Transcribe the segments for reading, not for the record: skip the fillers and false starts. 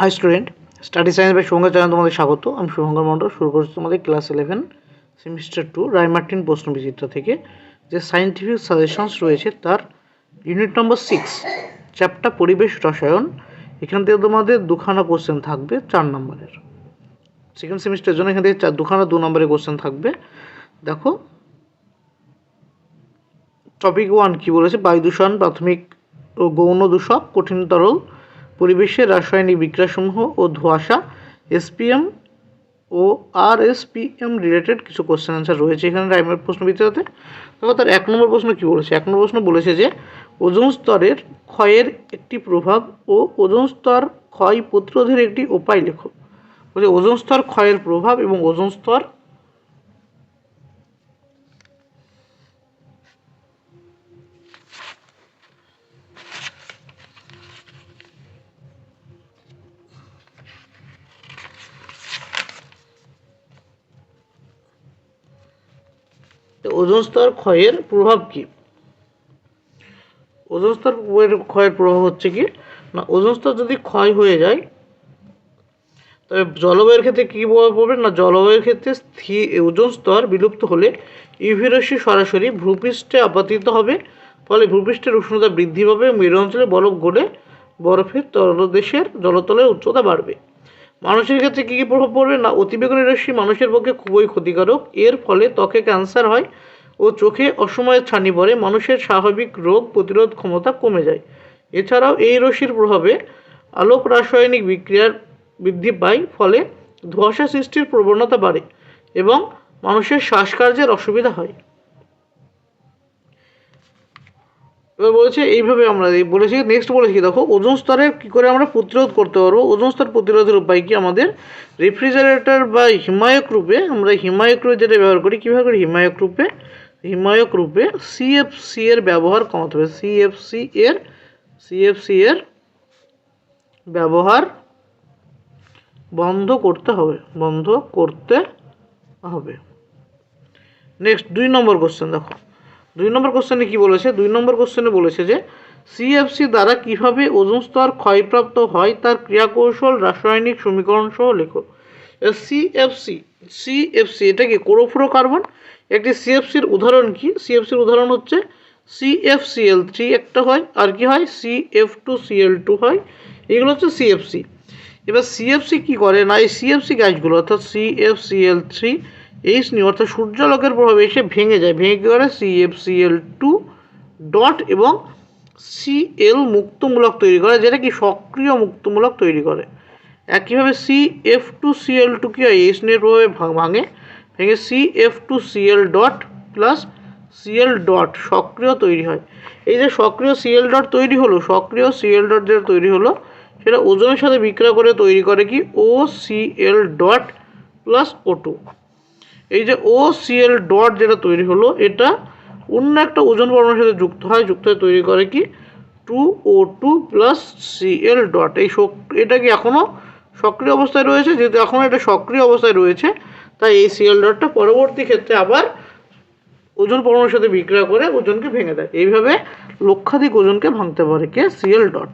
High student, study science by Shubhankar channel তোমাদের স্বাগত। আমি শুভঙ্কর মণ্ডল। শুরু করছি তোমাদের ক্লাস 11 সেমিস্টার 2 রায়মার্টিন প্রশ্নবিচিত্র থেকে যে সায়েন্টিফিক সাজেশনস রয়েছে তার ইউনিট নম্বর 6 চ্যাপ্টার পরিবেশ রসায়ন। এখান থেকে তোমাদের দুখানা কোশ্চেন থাকবে 4 নম্বরের। সেকেন্ড সেমিস্টারের জন্য এখান থেকে দুখানা 2 নম্বরের কোশ্চেন থাকবে। দেখো টপিক 1 কি বলেছে, বায়ু দূষণ, প্রাথমিক ও গৌণ দূষক, কঠিন তরল, পরিবেশের রাসায়নিক বিক্রিয়াসমূহ ও ধোঁয়াশা, এসপিএম ও আরএসপিএম রিলেটেড কিছু কোশ্চেন অ্যান্সার রয়েছে এখানে রাইমার প্রশ্নবিচিত্রতে। তবে তার 1 নম্বর প্রশ্ন কি বলেছে, 1 নম্বর প্রশ্ন বলেছে যে ওজোন স্তরের ক্ষয়ের একটি প্রভাব ও ওজোন স্তর ক্ষয় প্রতিরোধের একটি উপায় লেখো। বলছে ওজোন স্তর ক্ষয়ের প্রভাব এবং ওজোন স্তর ওজোন স্তর ক্ষয়ের প্রভাব কি। ওজোন স্তর ক্ষয়ের প্রভাব হচ্ছে কি না, ওজোন স্তর যদি ক্ষয় হয়ে যায় তবে জলবায়ুর ক্ষেত্রে কী প্রভাব পড়বে না, জলবায়ুর ক্ষেত্রে ওজোন স্তর বিলুপ্ত হলে ইউভি রশ্মি সরাসরি ভূপৃষ্ঠে আপতিত হবে, ফলে ভূপৃষ্ঠের উষ্ণতা বৃদ্ধি পাবে, মেরু অঞ্চলে বরফ গলে বরফের তলদেশের জলতলের উচ্চতা বাড়বে। মানুষের ক্ষেত্রে কী কী প্রভাব পড়বে না, অতিবেগুনি রশ্মি মানুষের পক্ষে খুবই ক্ষতিকারক, এর ফলে ত্বকে ক্যান্সার হয় ও চোখে অসময়ে ছানি পড়ে, মানুষের স্বাভাবিক রোগ প্রতিরোধ ক্ষমতা কমে যায়। এছাড়াও এই রশ্মির প্রভাবে আলোক রাসায়নিক বিক্রিয়ার বৃদ্ধি পায়, ফলে ধোঁয়াশা সৃষ্টির প্রবণতা বাড়ে এবং মানুষের শ্বাসকার্যের অসুবিধা হয়। এবার বলেছে এইভাবে আমরা বলেছি, নেক্সট বলেছি দেখো ওজোন স্তরে কী করে আমরা প্রতিরোধ করতে পারবো। ওজোন স্তর প্রতিরোধের উপায় কি, আমাদের রেফ্রিজারেটর বা হিমায়ক রূপে, আমরা হিমায়ক রূপে যেটা ব্যবহার করি, কী ব্যবহার করি, হিমায়ক রূপে সিএফসি এর ব্যবহার কমাতে হবে। সিএফসি এর ব্যবহার বন্ধ করতে হবে। নেক্সট 2 নম্বর কোশ্চেন দেখো, 2 নম্বর কোশ্চেনে কী বলেছে, 2 নম্বর কোশ্চেনে বলেছে যে সিএফসি দ্বারা কিভাবে ওজোন স্তর ক্ষয়প্রাপ্ত হয় তার ক্রিয়াকৌশল রাসায়নিক সমীকরণ সহ লেখো। সিএফসি এটা কি, ক্লোরোফ্লোরোকার্বন। একটি সিএফসির উদাহরণ কি, সিএফসির উদাহরণ হচ্ছে CFCl3 একটা হয়, আর কি হয় CF2Cl2 হয়, এগুলো হচ্ছে সিএফসি। এবার সিএফসি কী করে না, এই সিএফসি গ্যাসগুলো অর্থাৎ CFCl3 নিয়ে অর্থাৎ সূর্যালোকের প্রভাবে এসে ভেঙে যায়, ভেঙে কী করে CFCl2 ডট এবং Cl মুক্তমূলক তৈরি করে, যেটা কি সক্রিয় মুক্তমূলক তৈরি করে। একইভাবে CF2Cl2 কী হয়, নিয়ে প্রভাবে ভেঙে CF2Cl dot plus Cl dot সক্রিয় তৈরি হয়। এই যে সক্রিয় Cl ডট তৈরি হলো, সক্রিয় Cl ডট যেটা তৈরি হলো সেটা ওজনের সাথে বিক্রিয়া করে তৈরি করে কি OCl ডট প্লাস O2। এই যে OCl ডট যেটা তৈরি হলো এটা অন্য একটা ওজন পরমাণুর সাথে যুক্ত হয়ে তৈরি করে কি 2O2 প্লাস Cl ডট। এটা কি এখনও সক্রিয় অবস্থায় রয়েছে, যেহেতু এখনও এটা সক্রিয় অবস্থায় রয়েছে তাই এই Cl ডটটা পরবর্তী ক্ষেত্রে আবার ওজন পরমাণুর সাথে বিক্রিয়া করে ওজনকে ভেঙে দেয়। এইভাবে লক্ষাধিক ওজনকে ভাঙতে পারে কে, Cl ডট।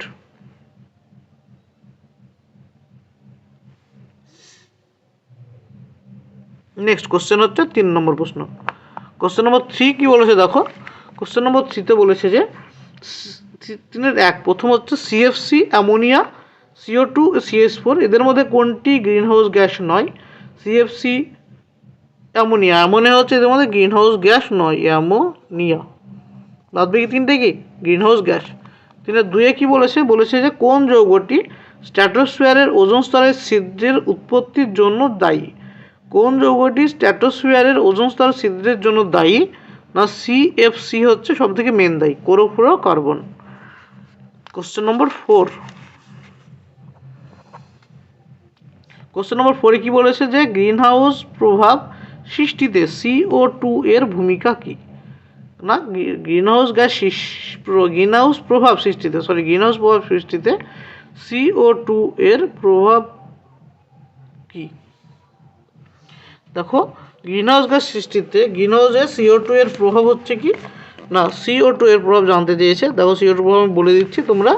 নেক্সট কোশ্চেন হচ্ছে 3 নম্বর প্রশ্ন। কোশ্চেন নম্বর 3 কি বলেছে দেখো, কোশ্চেন নম্বর 3তে বলেছে যে 3-1 প্রথম হচ্ছে সিএফসি অ্যামোনিয়া CO2 CH4 এদের মধ্যে কোনটি গ্রিনহাউস গ্যাস নয়। সিএফসি অ্যামোনিয়া হচ্ছে এদের মধ্যে গ্রিনহাউস গ্যাস নয়, অ্যামোনিয়া। বাদ বাকি তিনটে কি গ্রিনহাউস গ্যাস। 3-2 কি বলেছে যে কোন যৌগটি স্ট্র্যাটোস্ফিয়ারের ওজোন স্তরের ছিদ্রের উৎপত্তির জন্য দায়ী। কোন যৌগটি স্ট্র্যাটোস্ফিয়ারের ওজোন স্তরের ছিদ্রের জন্য দায়ী না, সিএফসি হচ্ছে সব থেকে মেন দায়ী, chlorofluorocarbon. Question number 4, question number 4 কি বলেছে যে গ্রিনহাউস প্রভাব সৃষ্টিতে CO2 এর ভূমিকা কি না, গ্রিনহাউস প্রভাব সৃষ্টিতে CO2 এর প্রভাব কি। দেখো গ্রিনহাউস গ্যাস সৃষ্টিতে গ্রিনহাউসে CO2 এর প্রভাব হচ্ছে কি না, CO2 এর প্রভাব জানতে চেয়েছে। দেখো CO2 প্রভাব আমি বলে দিচ্ছি, তোমরা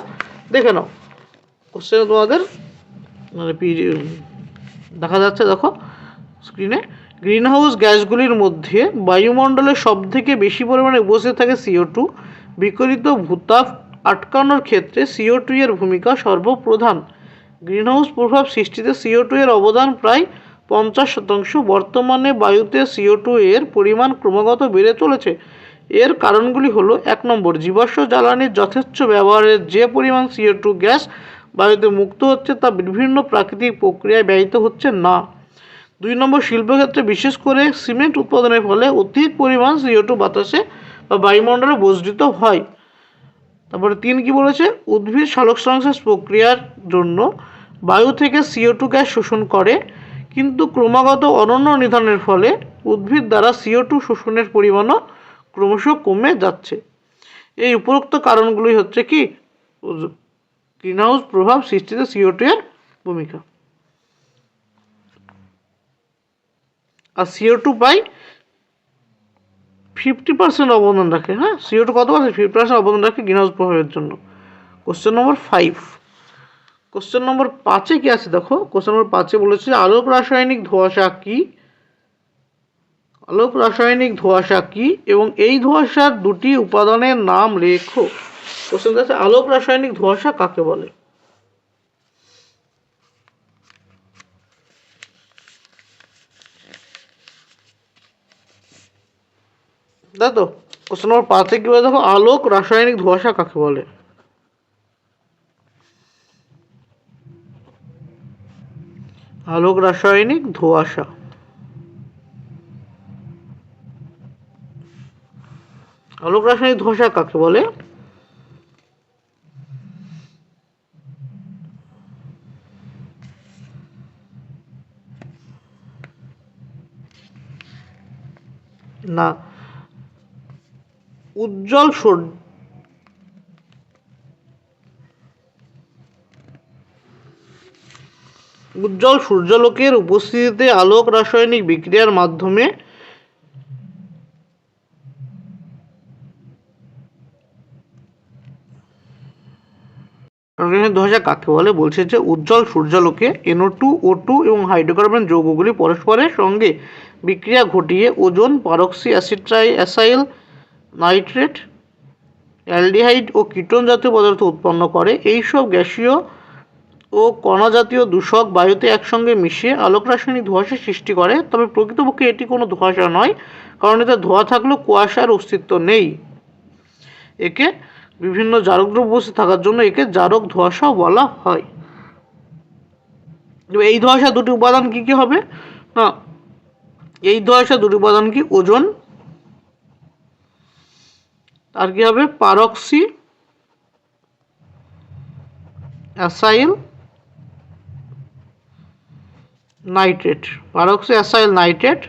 দেখে নাও। কোশ্চেনে তোমাদের মানে দেখা যাচ্ছে, দেখো স্ক্রিনে, গ্রিনহাউস গ্যাসগুলির মধ্যে বায়ুমণ্ডলে সবথেকে বেশি পরিমাণে উপস্থিত থাকে CO2। বিকরিত ভূতাপ আটকানোর ক্ষেত্রে CO2 এর ভূমিকা সর্বপ্রধান। গ্রিনহাউস প্রভাব সৃষ্টিতে CO2 এর অবদান প্রায় 50%। বর্তমানে বায়ুতে CO2 এর পরিমাণ ক্রমাগত বেড়ে চলেছে। এর কারণগুলি হলো: 1 নম্বর, জীবাশ্ম জ্বালানির যথেচ্ছ ব্যবহারের যে পরিমাণ CO2 গ্যাস বায়ুতে মুক্ত হচ্ছে তা বিভিন্ন প্রাকৃতিক প্রক্রিয়ায় ব্যয়িত হচ্ছে না। 2 নম্বর, শিল্পক্ষেত্রে বিশেষ করে সিমেন্ট উৎপাদনের ফলে অধিক পরিমাণ CO2 বাতাসে বা বায়ুমণ্ডলে বর্জিত হয়। তারপরে 3 কি বলেছে, উদ্ভিদ সালোকসংশ্লেষ প্রক্রিয়ার জন্য বায়ু থেকে CO2 গ্যাস শোষণ করে, কিন্তু ক্রমাগত অরণ্য নিধনের ফলে উদ্ভিদ দ্বারা CO2 শোষণের পরিমাণও ক্রমশ কমে যাচ্ছে। এই উপরোক্ত কারণগুলি হচ্ছে কি গ্রিনহাউস প্রভাব সৃষ্টিতে CO2 এর ভূমিকা। আর CO2 প্রায় 50% অবদান রাখে। হ্যাঁ, CO2 কত পার্সেন্ট? 50% অবদান রাখে গ্রিনহাউস প্রভাবের জন্য। Question number 5। কোশ্চেন নম্বর 5-এ কি আছে দেখো। কোশ্চেন নম্বর 5-এ বলেছে আলোক রাসায়নিক ধোঁয়াশা কি? আলোক রাসায়নিক ধোঁয়াশা কি এবং এই ধোঁয়াশার দুটি উপাদানের নাম লেখো। কোশ্চেন আছে আলোক রাসায়নিক ধোঁয়াশা কাকে বলে? তাই তো, কোশ্চেন নম্বর 5-এ কি বলে দেখো, আলোক রাসায়নিক ধোঁয়াশা কাকে বলে? আলোক রাসায়নিক ধোঁয়াশা, আলোক রাসায়নিক ধোঁয়াশা কাকে বলে? না, উজ্জ্বল সূর্যালোকের উপস্থিতিতে আলোক রাসায়নিক বিক্রিয়ার মাধ্যমে ধোঁয়াশা কাকে বলে? বলছে যে উজ্জ্বল সূর্যালোকে NO2, O2 এবং হাইড্রোকার্বন যৌগগুলি পরস্পরের সঙ্গে বিক্রিয়া ঘটিয়ে ওজোন, পারক্সি অ্যাসাইল নাইট্রেট, অ্যালডিহাইড ও কিটোন জাতীয় পদার্থ উৎপন্ন করে। এইসব গ্যাসীয় ও কণা জাতীয় দূষক বায়ুতে একসঙ্গে মিশিয়ে আলোক রাসায়নিক ধোঁয়াশা সৃষ্টি করে। তবে প্রকৃতপক্ষে এটি কোনো ধোঁয়াশা নয়, কারণ এতে ধোঁয়া থাকলেও কুয়াশার অস্তিত্ব নেই। একে বিভিন্ন জারক দ্রব্য উপস্থিত থাকার জন্য একে জারক ধোঁয়াশাও বলা হয়। এই ধোঁয়াশা দুটি উপাদান কি কি হবে না, এই ধোঁয়াশা দুটি উপাদান কি, ওজোন আর কি হবে পারক্সি acyl nitrate, পারক্সি acyl nitrate,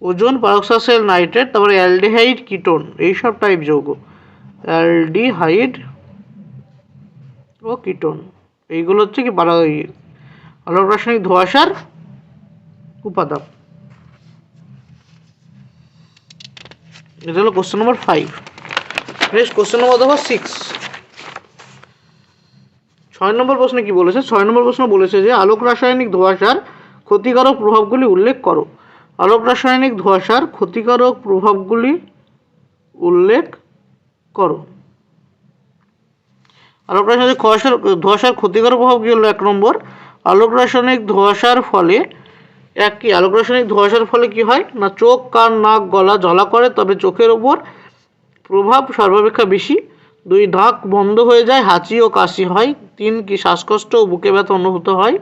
ozone, পারক্সাইল nitrate, তারপরে অ্যালডিহাইড, কিটোন, এইসব টাইপ যৌগ, অ্যালডিহাইড ও কিটোন, এইগুলো হচ্ছে কি আলোক রাসায়নিক ধোঁয়াশার উপাদান। এটা হলো question number 5। Next question number দেখো 6। 6 নম্বর প্রশ্নে কি বলেছে? 6 নম্বর প্রশ্ন বলেছে যে আলোক রাসায়নিক ধোঁয়াশার ক্ষতিকারক প্রভাবগুলি উল্লেখ করো। আলোক রাসায়নিক ধোঁয়াশার ক্ষতিকারক প্রভাবগুলি উল্লেখ করো। আলোক রাসায়নিক ধোঁয়াশার ক্ষতিকারক প্রভাব কি হলো? 1 নম্বর, আলোক রাসায়নিক ধোঁয়াশার ফলে আলোক রাসায়নিক ধোঁয়াশার ফলে কি হয় না, চোখ, কান, নাক, গলা জ্বালা করে, তবে চোখের ওপর প্রভাব সর্বাপেক্ষা বেশি। 2, নাক বন্ধ হয়ে যায়, হাঁচি ও কাশি হয়। 3 কি শ্বাসকষ্ট ও বুকে ব্যথা অনুভূত হয়।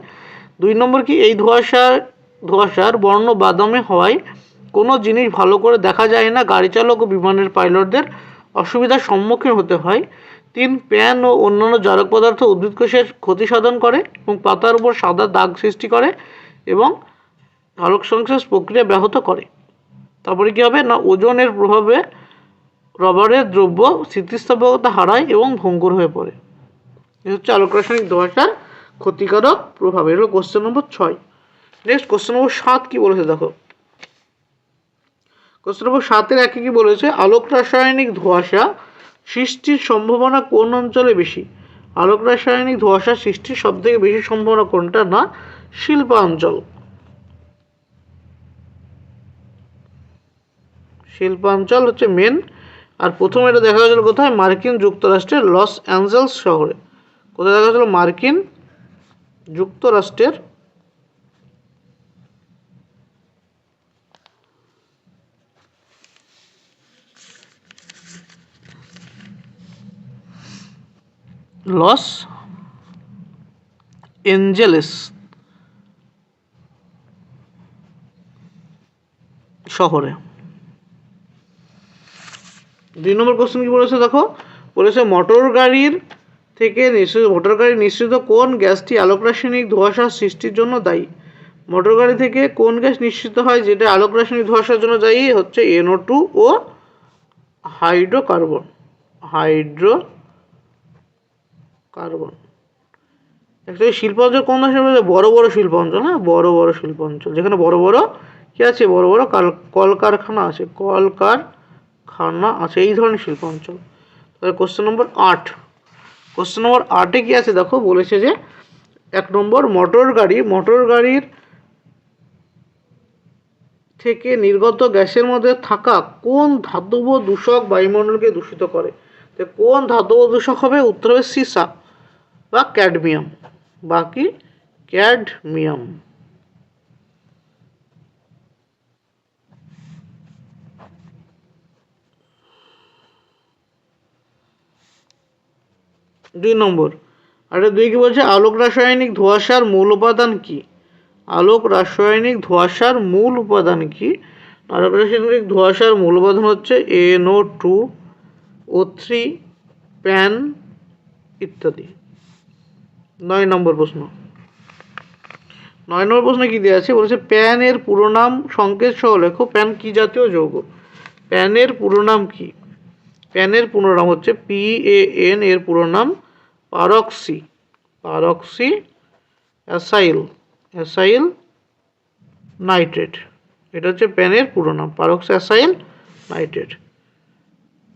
2 নম্বর কি, এই ধোঁয়াশার বর্ণ বাদামে হওয়ায় কোনো জিনিস ভালো করে দেখা যায় না, গাড়ি চালক ও বিমানের পাইলটদের অসুবিধার সম্মুখীন হতে হয়। 3, প্যান ও অন্যান্য জারক পদার্থ উদ্ভিদ কোষের ক্ষতি সাধন করে এবং পাতার উপর সাদা দাগ সৃষ্টি করে এবং আলোক সংশ্লেষ প্রক্রিয়া ব্যাহত করে। তারপরে কি হবে না, ওজনের প্রভাবে রবারের দ্রব্য স্থিতিস্থাপকতা হারায় এবং ভঙ্গুর হয়ে পড়ে। এই হচ্ছে আলোক রাসায়নিক ধোঁয়াশার ক্ষতিকারক প্রভাব। এর হলো question number 6। Next question number 7 কি বলেছে দেখো। কোশ্চেন নম্বর 7-এর 1-এ কি বলেছে, আলোক রাসায়নিক ধোঁয়াশা সৃষ্টির সম্ভাবনা কোন অঞ্চলে বেশি? আলোক রাসায়নিক ধোঁয়াশা সৃষ্টির সবথেকে বেশি সম্ভাবনা কোনটা? না, শিল্পাঞ্চল। শিল্পাঞ্চল হচ্ছে মেন। আর প্রথমে এটা দেখা গেছিল কোথায়? মার্কিন যুক্তরাষ্ট্রের লস অ্যাঞ্জেলস শহরে। কোথায় দেখা গেছিল? মার্কিন যুক্তরাষ্ট্রের লস এঞ্জেলেস শহরে। 2 নম্বর কোশ্চেন কি বলেছে দেখো, বলেছে মোটর গাড়ির নিঃসৃত কোন গ্যাসটি আলোক রাসায়নিক ধোঁয়াশা সৃষ্টির জন্য দায়ী? মোটর গাড়ি থেকে কোন গ্যাস নিঃসৃত হয় যেটা আলোক রাসায়নিক ধোঁয়াশার জন্য দায়ী? হচ্ছে NO2 ও হাইড্রোকার্বন। অ্যাকচুয়ালি শিল্পাঞ্চল কোন দেশে বলে? বড় বড় শিল্পাঞ্চল। হ্যাঁ, বড় বড় শিল্পাঞ্চল, যেখানে বড় বড় কি আছে? বড় বড় কলকারখানা আছে, এই ধরনের শিল্পাঞ্চল। তাহলে কোশ্চেন নম্বর 8। কোশ্চেন নম্বর 8-এ কি আছে দেখো, বলেছে যে 1 নম্বর, মোটর গাড়ির থেকে নির্গত গ্যাসের মধ্যে থাকা কোন ধাতব দূষক বায়ুমণ্ডলকে দূষিত করে? তো কোন ধাতব দূষক হবে? উত্তর হবে সিসা বা ক্যাডমিয়াম। 2 নম্বর, আর 2 কি বলছে? আলোক রাসায়নিক ধোঁয়াশার মূল উপাদান কি? আলোক রাসায়নিক ধোঁয়াশার মূল উপাদান কি? আলোক রাসায়নিক ধোঁয়াশার মূল উপাদান হচ্ছে NO2, O3, প্যান ইত্যাদি। 9 নম্বর প্রশ্ন। 9 নম্বর প্রশ্নে কি দেওয়া আছে? বলেছে প্যান এর পুরো নাম সংকেত সহ লেখো। প্যান কি জাতীয় যৌগ? প্যানের পুরো নাম কি? প্যানের পুরো নাম হচ্ছে PAN, এর পুরো নাম পারক্সি অ্যাসাইল নাইট্রেট। এটা হচ্ছে প্যানের পুরো নাম, পারক্সি অ্যাসাইল নাইট্রেট।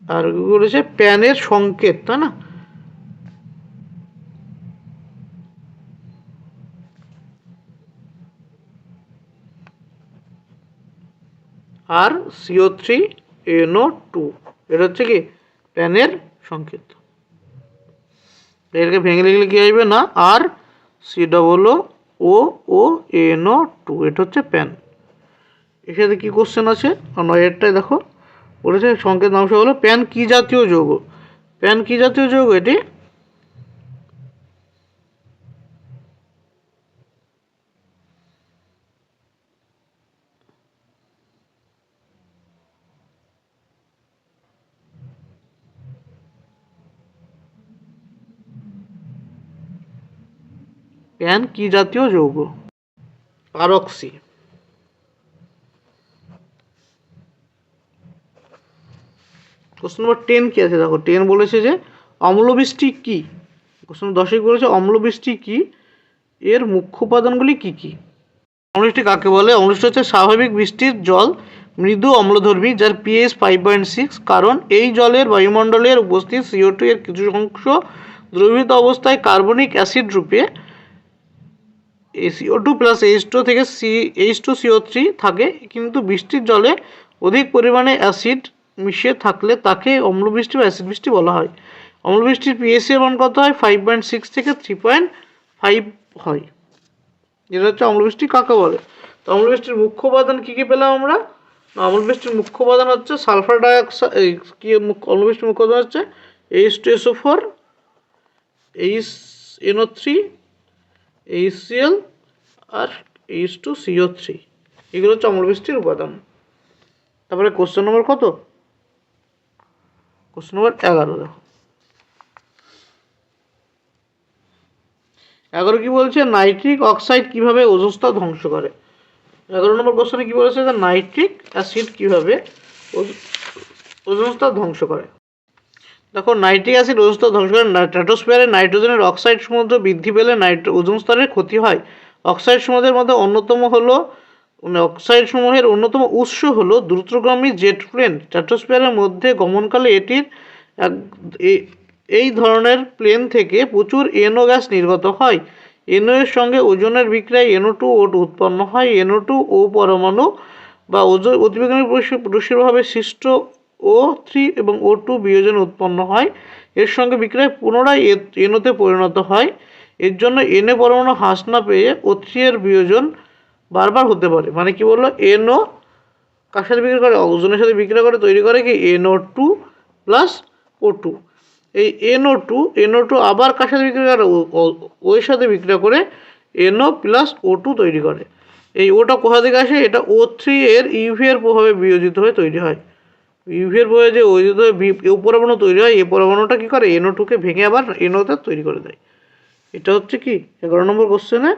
আর বলেছে প্যানের সংকেত, তাই না? আর CO3NO2, এটা হচ্ছে কি প্যানের সংকেত। এটাকে ভেঙে লিখলে কি আসবে? না, আর COONO2, এটা হচ্ছে প্যান। এর সাথে কি কোশ্চেন আছে? 9-এরটাই দেখো, বলেছে সংকেত নাম হলো প্যান কি জাতীয় যৌগ? প্যান কি জাতীয় যৌগ? এটি প্যান কি জাতীয় যৌগ? পারক্সি। কোশ্চেন নম্বর 10 কি আছে দেখো, 10 বলেছে যে অম্লবৃষ্টি কি? কোশ্চেন 10 বলেছে অম্লবৃষ্টি কি, এর মুখ্য উপাদানগুলি কি কি? অম্লবৃষ্টি কাকে বলে? অম্লবৃষ্টি হচ্ছে স্বাভাবিক বৃষ্টির জল, মৃদু অম্লধর্মী, যার pH 5.6, কারণ এই জলের বায়ুমণ্ডলের উপস্থিত CO2 এর কিছু অংশ দ্রবীভূত অবস্থায় কার্বনিক অ্যাসিড রূপে CO2 প্লাস H2 থেকে H2CO3 থাকে, কিন্তু বৃষ্টির জলে অধিক পরিমাণে অ্যাসিড মিশে থাকলে তাকে অম্লবৃষ্টি বা অ্যাসিড বৃষ্টি বলা হয়। অম্লবৃষ্টির pH এর মান কত হয়? 5.6 থেকে 3.5 হয়। যেটা হচ্ছে অম্লবৃষ্টি কাকে বলে। তো অম্লবৃষ্টির মুখ্য উপাদান কী কী পেলাম আমরা? অম্লবৃষ্টির মুখ্য উপাদান হচ্ছে সালফার ডাইঅক্সাইড। অম্লবৃষ্টির মুখ্য উপাদান হচ্ছে H2SO4, NO3, HCl আর H2CO3। এগুলো হচ্ছে অম্লবৃষ্টির উপাদান। তারপরে কোশ্চেন নম্বর কত? কোশ্চেন নম্বর 11 দেখো। 11 কি বলছে? নাইট্রিক অক্সাইড কিভাবে ওজোন স্তর ধ্বংস করে? 11 নম্বর কোশ্চেনে কি বলেছে? নাইট্রিক অ্যাসিড কিভাবে ওজোন স্তর ধ্বংস করে। দেখো, নাইট্রিক অ্যাসিড ওজোন স্তর ধ্বংস করে। স্ট্র্যাটোস্ফিয়ারে নাইট্রোজেনের অক্সাইড সমুদ্র বৃদ্ধি পেলে ওজোন স্তরের ক্ষতি হয়। অক্সাইড সমূহের মধ্যে অক্সাইড সমূহের অন্যতম উৎস হলো দ্রুতগামী জেট প্লেন। স্ট্র্যাটোস্ফিয়ারের মধ্যে গমনকালে এটির এই ধরনের প্লেন থেকে প্রচুর NO গ্যাস নির্গত হয়। NO এর সঙ্গে ওজনের বিক্রিয়ায় NO2O2 উৎপন্ন হয়। NO2O পরমাণু বা অতিবেগুনি রশ্মির প্রভাবে সৃষ্ট O3 এবং O2 বিয়োজন উৎপন্ন হয়। এর সঙ্গে বিক্রিয়ায় পুনরায় NO তে পরিণত হয়। এর জন্য Na পরমাণু হ্রাস না পেয়ে O3 এর বিয়োজন বারবার হতে পারে। মানে কি বললো, NO কার সাথে বিক্রিয়া করে, ওজনের সাথে বিক্রিয়া করে তৈরি করে কি NO2 প্লাস O2। এই NO2 আবার কার সাথে বিক্রিয়া করে, ওর সাথে বিক্রিয়া করে NO প্লাস O2 তৈরি করে। এই ওটা কোথা থেকে আসে, এটা O3 এর ইউভি এর প্রভাবে বিয়োজিত হয়ে তৈরি হয়। ইউভি এর প্রভাবে যে বিয়োজিত হয়ে ও পরমাণু তৈরি হয়, এই পরমাণুটা কি করে NO2 কে ভেঙে আবার NO তে তৈরি করে দেয়। এটা হচ্ছে কি 11 নম্বর কোশ্চেনের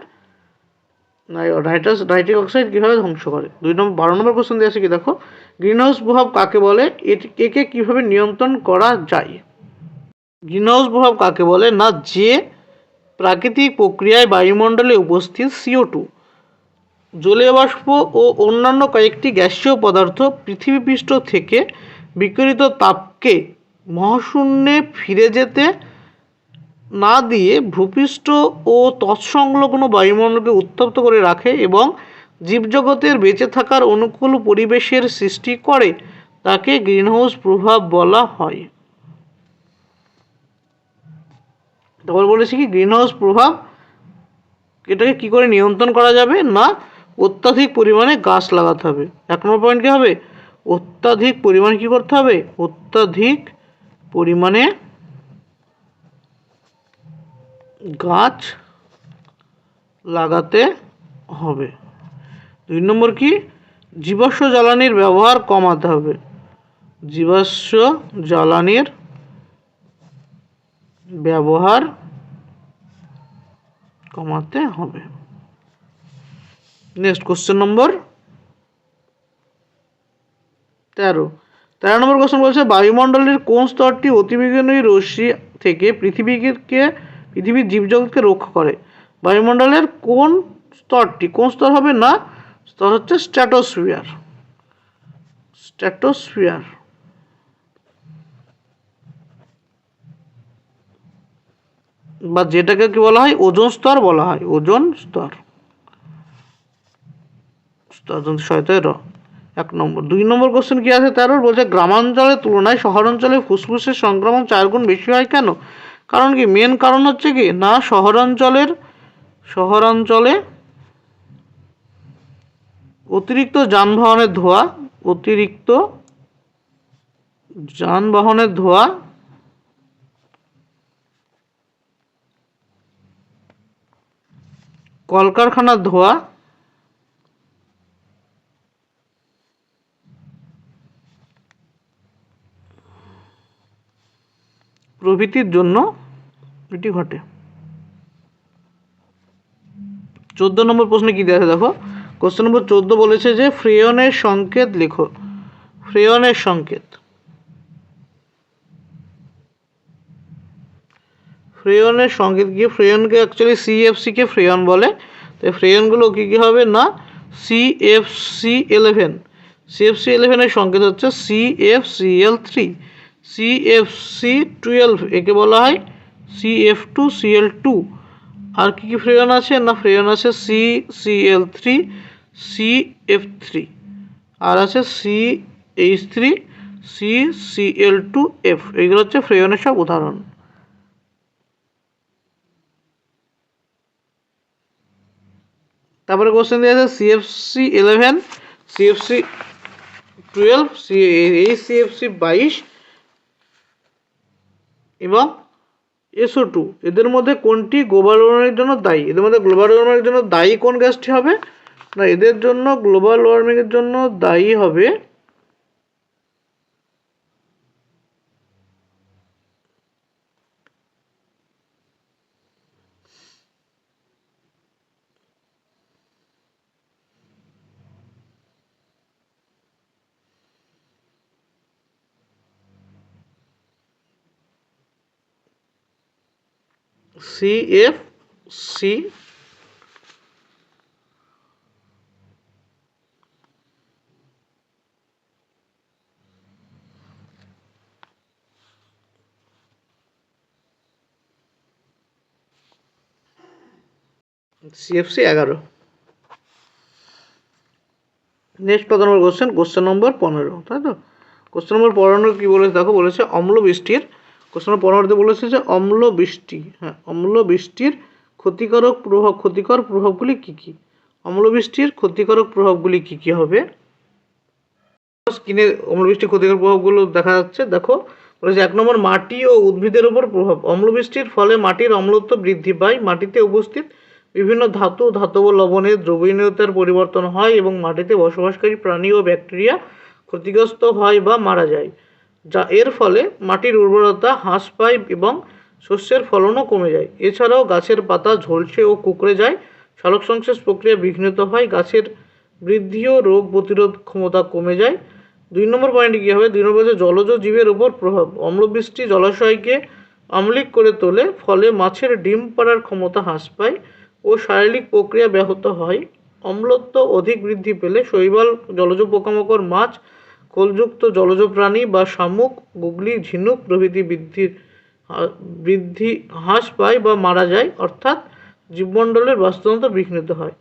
নাইট্রিক অক্সাইড কীভাবে ধ্বংস করে। 12 নম্বর কোশ্চেন দিয়ে আছে কি দেখো, গ্রিনহাউস প্রভাব কাকে বলে, একে কীভাবে নিয়ন্ত্রণ করা যায়। গ্রিনহাউস প্রভাব কাকে বলে না, যে প্রাকৃতিক প্রক্রিয়ায় বায়ুমণ্ডলে উপস্থিত CO2, জলীয় বাষ্প ও অন্যান্য কয়েকটি গ্যাসীয় পদার্থ পৃথিবীপৃষ্ঠ থেকে বিকিরিত তাপকে মহাশূন্যে ফিরে যেতে না দিয়ে ভূপৃষ্ঠ ও তৎসংলগ্ন বায়ুমণ্ডলকে উত্তপ্ত করে রাখে এবং জীবজগতের বেঁচে থাকার অনুকূল পরিবেশের সৃষ্টি করে, তাকে গ্রিনহাউস প্রভাব বলা হয়। তারপর বলেছি কি গ্রিনহাউস প্রভাব এটাকে কি করে নিয়ন্ত্রণ করা যাবে না, অত্যাধিক পরিমাণে গাছ লাগাতে হবে। 1 নম্বর পয়েন্ট কি হবে, অত্যাধিক পরিমাণে কি করতে হবে, অত্যাধিক পরিমাণে গাছ লাগাতে হবে। 2 নম্বর কি, জীবাশ্ম জ্বালানির ব্যবহার কমাতে হবে। জীবাশ্ম জ্বালানির ব্যবহার কমাতে হবে। নেক্সট কোশ্চেন নম্বর 13 নম্বর কোশ্চেন বলছে, বায়ুমণ্ডলের কোন স্তরটি অতিবেগুনি রশ্মি থেকে পৃথিবীর জীবজগৎকে রক্ষা করে। বায়ুমণ্ডলের কোন স্তর হবে না, স্তর হচ্ছে স্ট্র্যাটোস্ফিয়ার বা যেটাকে কি বলা হয়, ওজোন স্তর বলা হয়, ওজোন স্তর। 1 নম্বর। 2 নম্বর কোশ্চেন কি আছে 13 বলছে, গ্রামাঞ্চলের তুলনায় শহরাঞ্চলে ফুসফুসের সংক্রমণ 4 গুণ বেশি হয় কেন। কারণ কি, মেন কারণ হচ্ছে কি না, শহরাঞ্চলে অতিরিক্ত যানবাহনের ধোঁয়া কলকারখানার ধোঁয়া প্রভৃতির জন্য এটি ঘটে। 14 নম্বর প্রশ্নে কি দেওয়া আছে দেখো, কোশ্চেন নম্বর 14 বলেছে যে ফ্রেয়নের সংকেত লেখো। ফ্রেয়নের সংকেত কি, ফ্রেয়নকে অ্যাকচুয়ালি CFC কে ফ্রেয়ন বলে। তো ফ্রেয়নগুলো কি কি হবে না, CFC11। CFC11 এর সংকেত হচ্ছে CFCl3। CFC12 একে বলা হয় CF2Cl2। আর কি কি ফ্রেয়ন আছে না, ফ্রেয়ন আছে CCl3, CF3, আর আছে CH3, CCl2F। এইগুলো হচ্ছে ফ্রেয়নের সব উদাহরণ। তারপরে কোশ্চেন দিয়ে আছে CFC11, CFC12, CFC22 এবং SO2, এদের মধ্যে কোনটি গ্লোবাল ওয়ার্মিংয়ের জন্য দায়ী। এদের মধ্যে গ্লোবাল ওয়ার্মিংয়ের জন্য দায়ী কোন গ্যাসটি হবে না, এদের জন্য গ্লোবাল ওয়ার্মিংয়ের জন্য দায়ী হবে CFC CFC 11। নেক্সট 15 নম্বর কোশ্চেন নম্বর 15, তাই তো। কোশ্চেন নম্বর 15 কী বলেছে দেখো, বলেছে অম্ল বৃষ্টির, কোশ্চেন নম্বর 15তে বলেছে যে অম্ল বৃষ্টি, হ্যাঁ অম্ল বৃষ্টির ক্ষতিকর প্রভাবগুলি কী কী। অম্ল বৃষ্টির ক্ষতিকারক প্রভাবগুলি কী কী হবে। স্ক্রিনে অম্ল বৃষ্টির ক্ষতিকর প্রভাবগুলো দেখা যাচ্ছে, দেখো বলেছে 1 নম্বর মাটি ও উদ্ভিদের উপর প্রভাব। অম্ল বৃষ্টির ফলে মাটির অম্লত্ব বৃদ্ধি পায়, মাটিতে উপস্থিত বিভিন্ন ধাতু ধাতব লবণের দ্রবণীয়তার পরিবর্তন হয় এবং মাটিতে বসবাসকারী প্রাণী ও ব্যাকটেরিয়া ক্ষতিগ্রস্ত হয় বা মারা যায়, যা এর ফলে মাটির উর্বরতা হ্রাস পায় এবং শস্যের ফলনও কমে যায়। এছাড়াও গাছের পাতা ঝলসে ও কুঁকড়ে যায়, সালোকসংশ্লেষ প্রক্রিয়া বিঘ্নিত হয়, গাছের বৃদ্ধি ও রোগ প্রতিরোধ ক্ষমতা কমে যায়। 2 নম্বর পয়েন্টে কী হবে, 2 নম্বর হচ্ছে জলজ জীবের উপর প্রভাব। অম্লবৃষ্টি জলাশয়কে অম্লিক করে তোলে, ফলে মাছের ডিম পাড়ার ক্ষমতা হ্রাস পায় ও শারীরিক প্রক্রিয়া ব্যাহত হয়। অম্লত্ব অধিক বৃদ্ধি পেলে শৈবাল, জলজ পোকামাকড়, মাছ, খোলযুক্ত জলজ প্রাণী বা শামুক, গুগলি, ঝিনুক প্রভৃতি বৃদ্ধি হ্রাস পায় বা মারা যায়, অর্থাৎ জীবমণ্ডলের বাস্তুতন্ত্র বিঘ্নিত হয়।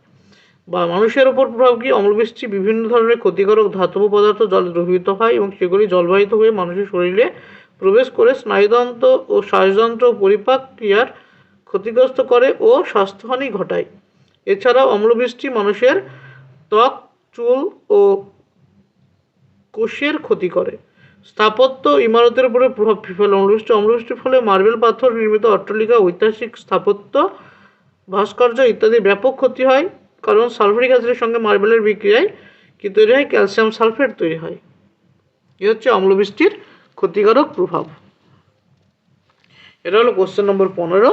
বা মানুষের ওপর প্রভাব কি, অম্লবৃষ্টি বিভিন্ন ধরনের ক্ষতিকারক ধাতব পদার্থ জলে দ্রবীভূত হয় এবং সেগুলি জলবাহিত হয়ে মানুষের শরীরে প্রবেশ করে স্নায়ুতন্ত্র ও শ্বাসযন্ত্র পরিপাক ক্রিয়ার ক্ষতিগ্রস্ত করে ও স্বাস্থ্যহানি ঘটায়। এছাড়াও অম্লবৃষ্টি মানুষের ত্বক, চুল ও কোষের ক্ষতি করে। স্থাপত্য ইমারতের উপরে প্রভাব ফেলে অম্লবৃষ্টির ফলে মার্বেল পাথর নির্মিত অট্টালিকা, ঐতিহাসিক স্থাপত্য, ভাস্কর্য ইত্যাদি ব্যাপক ক্ষতি হয়, কারণ সালফারিক অ্যাসিডের সঙ্গে মার্বেলের বিক্রিয়ায় কি তৈরি হয়, ক্যালসিয়াম সালফেট তৈরি হয়। এ হচ্ছে অম্লবৃষ্টির ক্ষতিকারক প্রভাব। এটা হলো কোশ্চেন নম্বর 15।